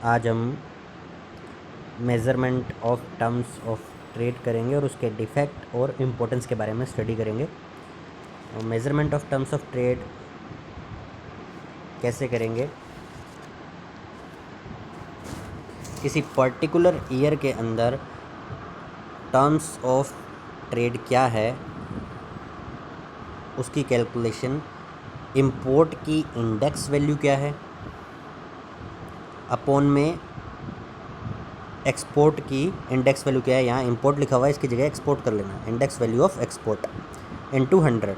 आज हम measurement of terms of trade करेंगे और उसके डिफेक्ट और इम्पोर्टेंस के बारे में स्टडी करेंगे। Measurement of terms of trade कैसे करेंगे? किसी पर्टिकुलर ईयर के अंदर टर्म्स ऑफ ट्रेड क्या है उसकी कैलकुलेशन, इंपोर्ट की इंडेक्स वैल्यू क्या है अपॉन में एक्सपोर्ट की इंडेक्स वैल्यू क्या है। यहाँ इंपोर्ट लिखा हुआ है, इसकी जगह एक्सपोर्ट कर लेना। Index value of export into 100।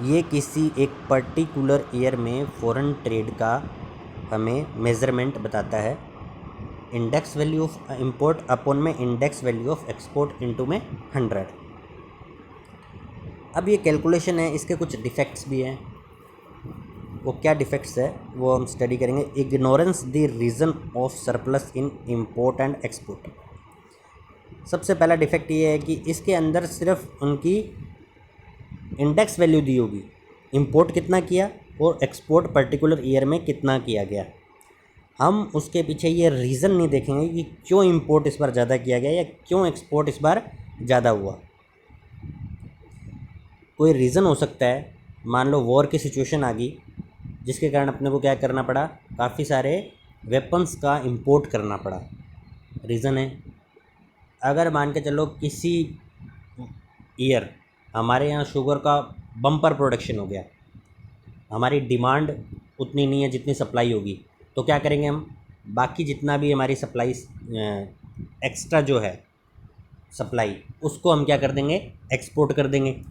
ये किसी एक पर्टिकुलर ईयर में फॉरेन ट्रेड का हमें मेज़रमेंट बताता है। Index value of import upon में index value of export into में 100। अब ये कैलकुलेशन है, इसके कुछ डिफेक्ट्स भी हैं। वो क्या डिफेक्ट्स है वो हम स्टडी करेंगे। Ignorance the reason of surplus in import and export. सबसे पहला डिफेक्ट ये है कि इसके अंदर सिर्फ उनकी इंडेक्स वैल्यू दी होगी, इंपोर्ट कितना किया और एक्सपोर्ट पर्टिकुलर ईयर में कितना किया गया। हम उसके पीछे ये रीज़न नहीं देखेंगे कि क्यों इंपोर्ट इस बार ज़्यादा किया गया या क्यों एक्सपोर्ट इस बार ज़्यादा हुआ। कोई रीज़न हो सकता है, मान लो वॉर की सिचुएशन आ गई जिसके कारण अपने को क्या करना पड़ा, काफ़ी सारे वेपन्स का इंपोर्ट करना पड़ा, रीज़न है। अगर मान के चलो किसी ईयर हमारे यहाँ शुगर का बम्पर प्रोडक्शन हो गया, हमारी डिमांड उतनी नहीं है जितनी सप्लाई होगी, तो क्या करेंगे हम, बाकी जितना भी हमारी सप्लाई एक्स्ट्रा जो है सप्लाई, उसको हम क्या कर देंगे, एक्सपोर्ट कर देंगे।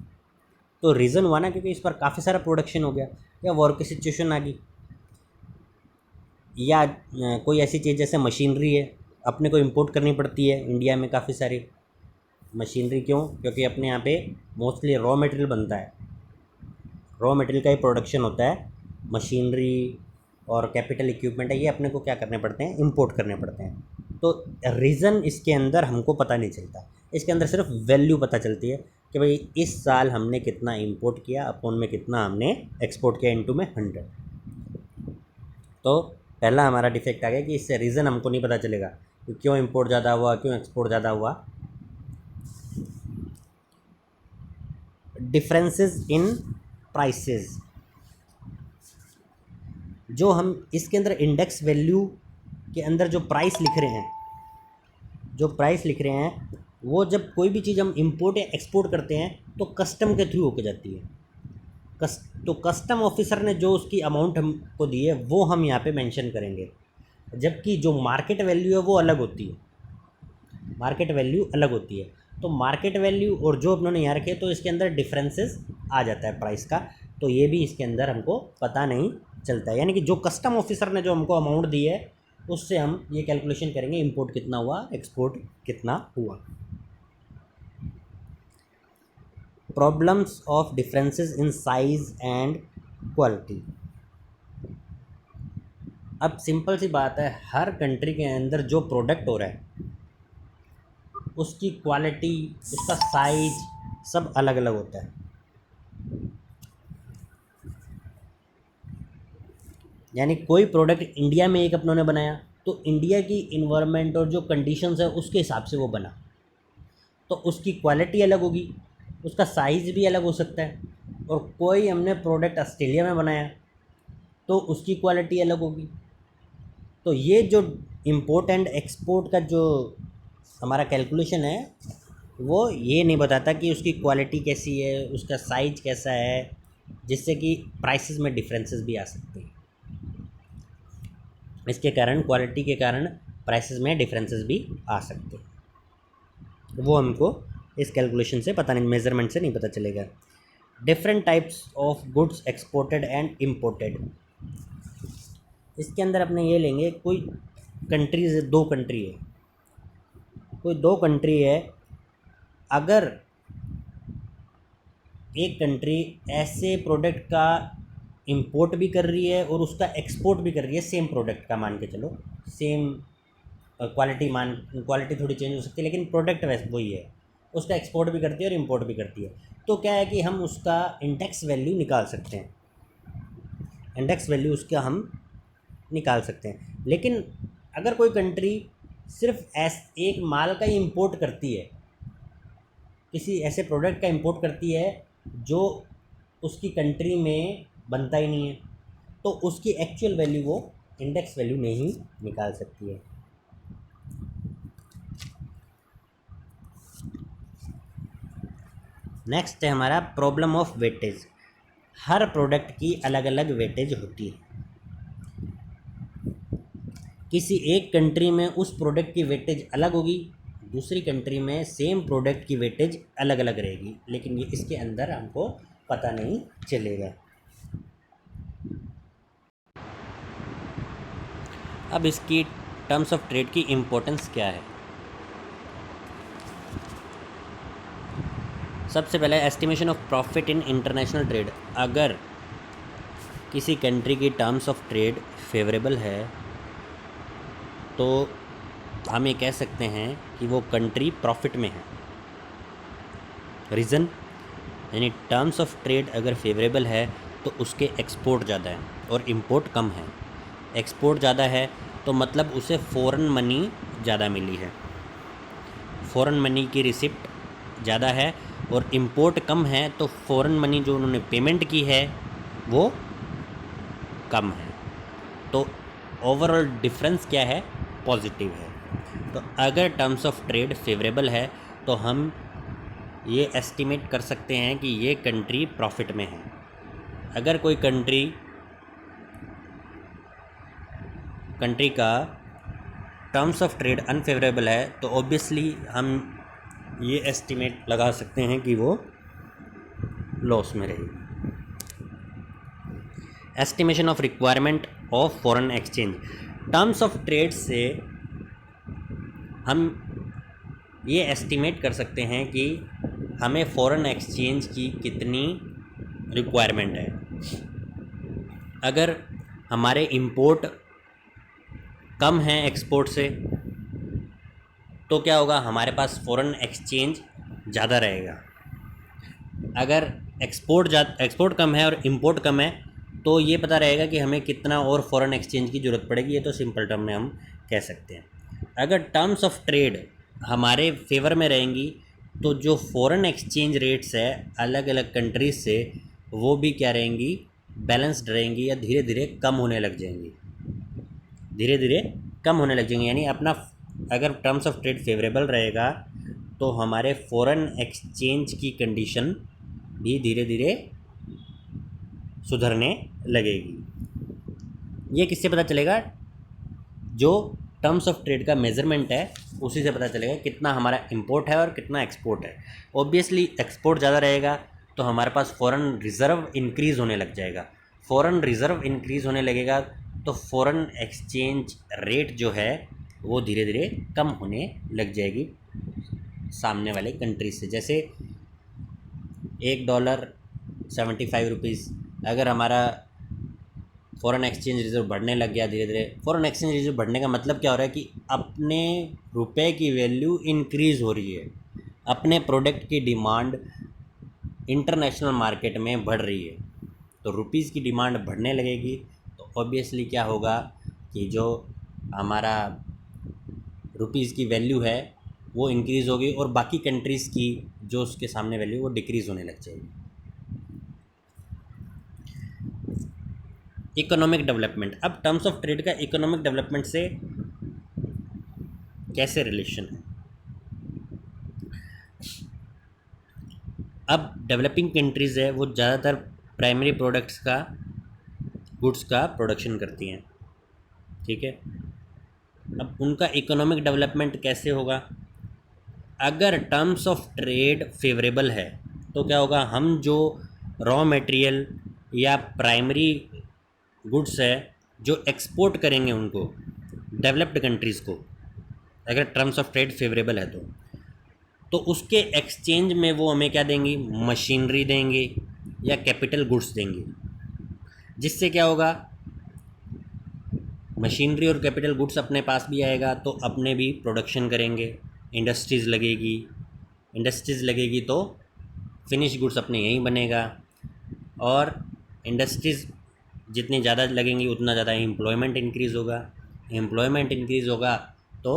तो रीज़न हुआ ना, क्योंकि इस पर काफ़ी सारा प्रोडक्शन हो गया या वॉर की सिचुएशन आ गई, या कोई ऐसी चीज़ जैसे मशीनरी है अपने को इंपोर्ट करनी पड़ती है। इंडिया में काफ़ी सारी मशीनरी, क्यों? क्योंकि अपने यहाँ पे मोस्टली रॉ मटेरियल बनता है, रॉ मटेरियल का ही प्रोडक्शन होता है। मशीनरी और कैपिटल इक्विपमेंट है, ये अपने को क्या करने पड़ते हैं, इंपोर्ट करने पड़ते हैं। तो रीज़न इसके अंदर हमको पता नहीं चलता, इसके अंदर सिर्फ वैल्यू पता चलती है कि भाई इस साल हमने कितना इंपोर्ट किया अपॉन में कितना हमने एक्सपोर्ट किया इनटू में 100। तो पहला हमारा डिफेक्ट आ गया कि इससे रीज़न हमको नहीं पता चलेगा कि क्यों इंपोर्ट ज़्यादा हुआ, क्यों एक्सपोर्ट ज़्यादा हुआ। डिफरेंसेस इन प्राइसेस, जो हम इसके अंदर इंडेक्स वैल्यू के अंदर जो प्राइस लिख रहे हैं, वो जब कोई भी चीज़ हम इंपोर्ट या एक्सपोर्ट करते हैं तो कस्टम के थ्रू होके जाती है। तो कस्टम ऑफिसर ने जो उसकी अमाउंट हमको दी है वो हम यहाँ पे मेंशन करेंगे, जबकि जो मार्केट वैल्यू है वो अलग होती है, मार्केट वैल्यू अलग होती है। तो मार्केट वैल्यू और जो उन्होंने यहाँ रखे, तो इसके अंदर डिफरेंसेस आ जाता है प्राइस का, तो ये भी इसके अंदर हमको पता नहीं चलता है। यानी कि जो कस्टम ऑफिसर ने जो हमको अमाउंट दी है उससे हम ये कैलकुलेशन करेंगे इंपोर्ट कितना हुआ, एक्सपोर्ट कितना हुआ। Problems of differences in size and quality. अब सिंपल सी बात है, हर कंट्री के अंदर जो प्रोडक्ट हो रहा है उसकी क्वालिटी, उसका साइज सब अलग अलग होता है। यानी कोई प्रोडक्ट इंडिया में एक अपनों ने बनाया तो इंडिया की इन्वायरमेंट और जो कंडीशंस है उसके हिसाब से वो बना, तो उसकी क्वालिटी अलग होगी, उसका साइज़ भी अलग हो सकता है। और कोई हमने प्रोडक्ट ऑस्ट्रेलिया में बनाया तो उसकी क्वालिटी अलग होगी। तो ये जो इंपोर्ट एंड एक्सपोर्ट का जो हमारा कैलकुलेशन है वो ये नहीं बताता कि उसकी क्वालिटी कैसी है, उसका साइज कैसा है, जिससे कि प्राइसेस में डिफरेंसेस भी आ सकते हैं। इसके कारण, क्वालिटी के कारण प्राइसेस में डिफरेंसेस भी आ सकते हैं। वो हमको इस कैलकुलेशन से पता नहीं, मेज़रमेंट से नहीं पता चलेगा। Different types of goods exported and imported. इसके अंदर अपने ये लेंगे, कोई कंट्रीज, दो कंट्री है, अगर एक कंट्री ऐसे प्रोडक्ट का इंपोर्ट भी कर रही है और उसका एक्सपोर्ट भी कर रही है, सेम प्रोडक्ट का, मान के चलो सेम क्वालिटी थोड़ी चेंज हो सकती है लेकिन प्रोडक्ट वैसे वही है, उसका एक्सपोर्ट भी करती है और इंपोर्ट भी करती है, तो क्या है कि हम उसका इंडेक्स वैल्यू निकाल सकते हैं। इंडेक्स वैल्यू उसका हम निकाल सकते हैं। लेकिन अगर कोई कंट्री सिर्फ एक माल का ही इंपोर्ट करती है, किसी ऐसे प्रोडक्ट का इंपोर्ट करती है जो उसकी कंट्री में बनता ही नहीं है, तो उसकी एक्चुअल वैल्यू वो इंडेक्स वैल्यू नहीं निकाल सकती है। नेक्स्ट है हमारा problem of weightage. Her product की अलग अलग वेटेज होती है। किसी एक कंट्री में उस प्रोडक्ट की वेटेज अलग होगी, दूसरी कंट्री में सेम प्रोडक्ट की वेटेज अलग अलग रहेगी, लेकिन ये इसके अंदर हमको पता नहीं चलेगा। अब इसकी टर्म्स ऑफ ट्रेड की इम्पोर्टेंस क्या है। सबसे पहले estimation of profit in international trade. अगर किसी कंट्री की टर्म्स ऑफ ट्रेड फेवरेबल है तो हम ये कह सकते हैं कि वो कंट्री प्रॉफिट में है। रीज़न, यानी टर्म्स ऑफ ट्रेड अगर फेवरेबल है तो उसके एक्सपोर्ट ज़्यादा है और इंपोर्ट कम है। एक्सपोर्ट ज़्यादा है तो मतलब उसे फ़ॉरेन मनी ज़्यादा मिली है, फ़ॉरेन मनी की रिसिप्ट ज़्यादा है, और इंपोर्ट कम है तो फ़ॉरेन मनी जो उन्होंने पेमेंट की है वो कम है। तो ओवरऑल डिफरेंस क्या है, पॉजिटिव है। तो अगर टर्म्स ऑफ ट्रेड फेवरेबल है तो हम ये एस्टिमेट कर सकते हैं कि ये कंट्री प्रॉफिट में है। अगर कोई कंट्री का टर्म्स ऑफ ट्रेड अनफेवरेबल है तो ऑब्वियसली हम ये एस्टिमेट लगा सकते हैं कि वो लॉस में रहेगी। Estimation of requirement of foreign exchange. Terms of trade से हम ये एस्टिमेट कर सकते हैं कि हमें फॉरेन एक्सचेंज की कितनी रिक्वायरमेंट है। अगर हमारे इंपोर्ट कम हैं एक्सपोर्ट से तो क्या होगा, हमारे पास फॉरेन एक्सचेंज ज़्यादा रहेगा। अगर एक्सपोर्ट कम है और इंपोर्ट कम है तो ये पता रहेगा कि हमें कितना और फॉरेन एक्सचेंज की ज़रूरत पड़ेगी। ये तो सिंपल टर्म में हम कह सकते हैं। अगर टर्म्स ऑफ ट्रेड हमारे फेवर में रहेंगी तो जो फॉरेन एक्सचेंज रेट्स है अलग अलग कंट्रीज से वो भी क्या रहेंगी, बैलेंस्ड रहेंगी या धीरे धीरे कम होने लग जाएंगी, धीरे धीरे कम होने लग जाएंगी। यानी अपना अगर टर्म्स ऑफ ट्रेड फेवरेबल रहेगा तो हमारे फॉरेन एक्सचेंज की कंडीशन भी धीरे धीरे सुधरने लगेगी। ये किससे पता चलेगा, जो टर्म्स ऑफ ट्रेड का मेज़रमेंट है उसी से पता चलेगा कितना हमारा इंपोर्ट है और कितना एक्सपोर्ट है। ऑब्वियसली एक्सपोर्ट ज़्यादा रहेगा तो हमारे पास फॉरेन रिज़र्व इंक्रीज़ होने लग जाएगा। फॉरेन रिज़र्व इंक्रीज़ होने लगेगा तो फॉरेन एक्सचेंज रेट जो है वो धीरे धीरे कम होने लग जाएगी सामने वाले कंट्री से। जैसे $1 ₹75। अगर हमारा फॉरेन एक्सचेंज रिजर्व बढ़ने लग गया धीरे धीरे, फॉरेन एक्सचेंज रिजर्व बढ़ने का मतलब क्या हो रहा है कि अपने रुपए की वैल्यू इंक्रीज़ हो रही है, अपने प्रोडक्ट की डिमांड इंटरनेशनल मार्केट में बढ़ रही है। तो रुपीज़ की डिमांड बढ़ने लगेगी तो ऑब्वियसली क्या होगा कि जो हमारा रुपीज़ की वैल्यू है वो इंक्रीज़ होगी और बाकी कंट्रीज़ की जो उसके सामने वैल्यू वो डिक्रीज़ होने लग जाएगी। Economic development. अब टर्म्स ऑफ ट्रेड का इकोनॉमिक डेवलपमेंट से कैसे रिलेशन है। अब डेवलपिंग कंट्रीज़ है वो ज़्यादातर प्राइमरी प्रोडक्ट्स का, गुड्स का प्रोडक्शन करती हैं, ठीक है। अब उनका इकोनॉमिक डेवलपमेंट कैसे होगा, अगर टर्म्स ऑफ ट्रेड फेवरेबल है तो क्या होगा, हम जो रॉ मटेरियल या प्राइमरी गुड्स है जो एक्सपोर्ट करेंगे उनको डेवलप्ड कंट्रीज़ को, अगर टर्म्स ऑफ ट्रेड फेवरेबल है तो उसके एक्सचेंज में वो हमें क्या देंगी, मशीनरी देंगे या कैपिटल गुड्स देंगे। जिससे क्या होगा, मशीनरी और कैपिटल गुड्स अपने पास भी आएगा तो अपने भी प्रोडक्शन करेंगे, इंडस्ट्रीज़ लगेगी तो फिनिश गुड्स अपने यहीं बनेगा, और इंडस्ट्रीज़ जितनी ज़्यादा लगेंगी उतना ज़्यादा एम्प्लॉयमेंट इंक्रीज़ होगा, एम्प्लॉयमेंट इंक्रीज़ होगा तो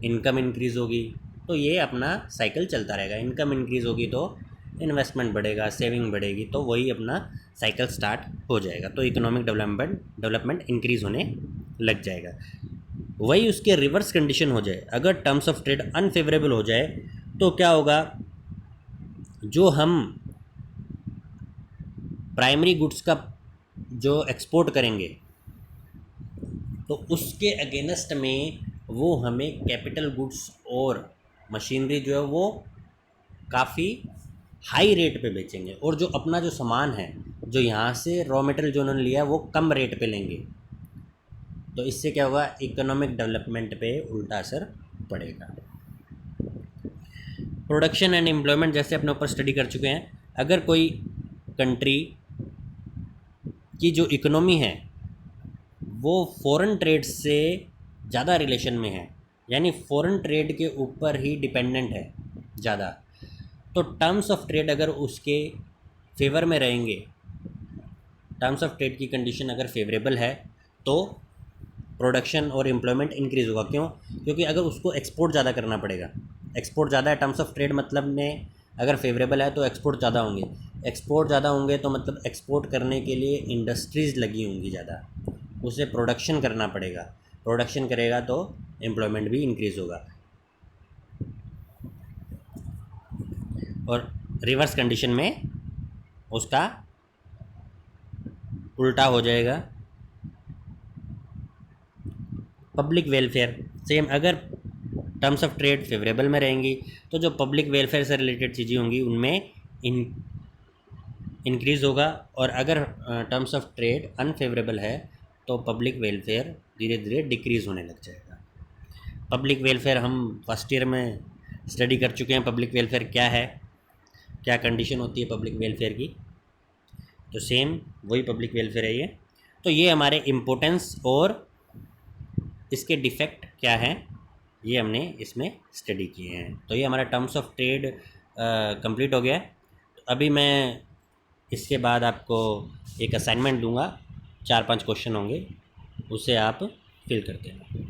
इनकम इंक्रीज़ होगी। तो ये अपना साइकिल चलता रहेगा। इनकम इंक्रीज़ होगी तो इन्वेस्टमेंट बढ़ेगा, सेविंग बढ़ेगी, तो वही अपना साइकिल स्टार्ट हो जाएगा। तो इकोनॉमिक डेवलपमेंट इंक्रीज़ होने लग जाएगा। वही उसके रिवर्स कंडीशन हो जाए, अगर टर्म्स ऑफ ट्रेड अनफेवरेबल हो जाए तो क्या होगा, जो हम प्राइमरी गुड्स का जो एक्सपोर्ट करेंगे तो उसके अगेंस्ट में वो हमें कैपिटल गुड्स और मशीनरी जो है वो काफ़ी हाई रेट पे बेचेंगे, और जो अपना जो सामान है, जो यहाँ से रॉ मटेरियल जो उन्होंने लिया है वो कम रेट पे लेंगे। तो इससे क्या होगा, इकोनॉमिक डेवलपमेंट पे उल्टा असर पड़ेगा। प्रोडक्शन एंड एम्प्लॉयमेंट जैसे अपने ऊपर स्टडी कर चुके हैं। अगर कोई कंट्री की जो इकोनॉमी है वो फॉरेन ट्रेड से ज़्यादा रिलेशन में है, यानी फॉरेन ट्रेड के ऊपर ही डिपेंडेंट है ज़्यादा, तो टर्म्स ऑफ ट्रेड अगर उसके फेवर में रहेंगे, टर्म्स ऑफ ट्रेड की कंडीशन अगर फेवरेबल है तो प्रोडक्शन और एम्प्लॉयमेंट इंक्रीज़ होगा। क्यों? क्योंकि अगर उसको एक्सपोर्ट ज़्यादा करना पड़ेगा, एक्सपोर्ट ज़्यादा है, टर्म्स ऑफ ट्रेड मतलब में अगर फेवरेबल है तो एक्सपोर्ट ज़्यादा होंगे, एक्सपोर्ट ज़्यादा होंगे तो मतलब एक्सपोर्ट करने के लिए इंडस्ट्रीज़ लगी होंगी ज़्यादा, उसे प्रोडक्शन करना पड़ेगा, प्रोडक्शन करेगा तो एम्प्लॉयमेंट भी इंक्रीज़ होगा। और रिवर्स कंडीशन में उसका उल्टा हो जाएगा। पब्लिक वेलफेयर सेम, अगर टर्म्स ऑफ ट्रेड फेवरेबल में रहेंगी तो जो पब्लिक वेलफेयर से रिलेटेड चीज़ें होंगी उनमें इंक्रीज़ होगा, और अगर टर्म्स ऑफ ट्रेड अनफेवरेबल है तो पब्लिक वेलफेयर धीरे धीरे डिक्रीज़ होने लग जाएगा। पब्लिक वेलफेयर हम फर्स्ट ईयर में स्टडी कर चुके हैं, पब्लिक वेलफेयर क्या है, क्या कंडीशन होती है पब्लिक वेलफेयर की। तो सेम वही पब्लिक वेलफेयर है ये। तो ये हमारे इम्पोर्टेंस और इसके डिफेक्ट क्या हैं ये हमने इसमें स्टडी किए हैं। तो ये हमारा टर्म्स ऑफ ट्रेड कंप्लीट हो गया है। तो अभी मैं इसके बाद आपको एक असाइनमेंट दूंगा, 4-5 क्वेश्चन होंगे, उसे आप फिल करते हैं।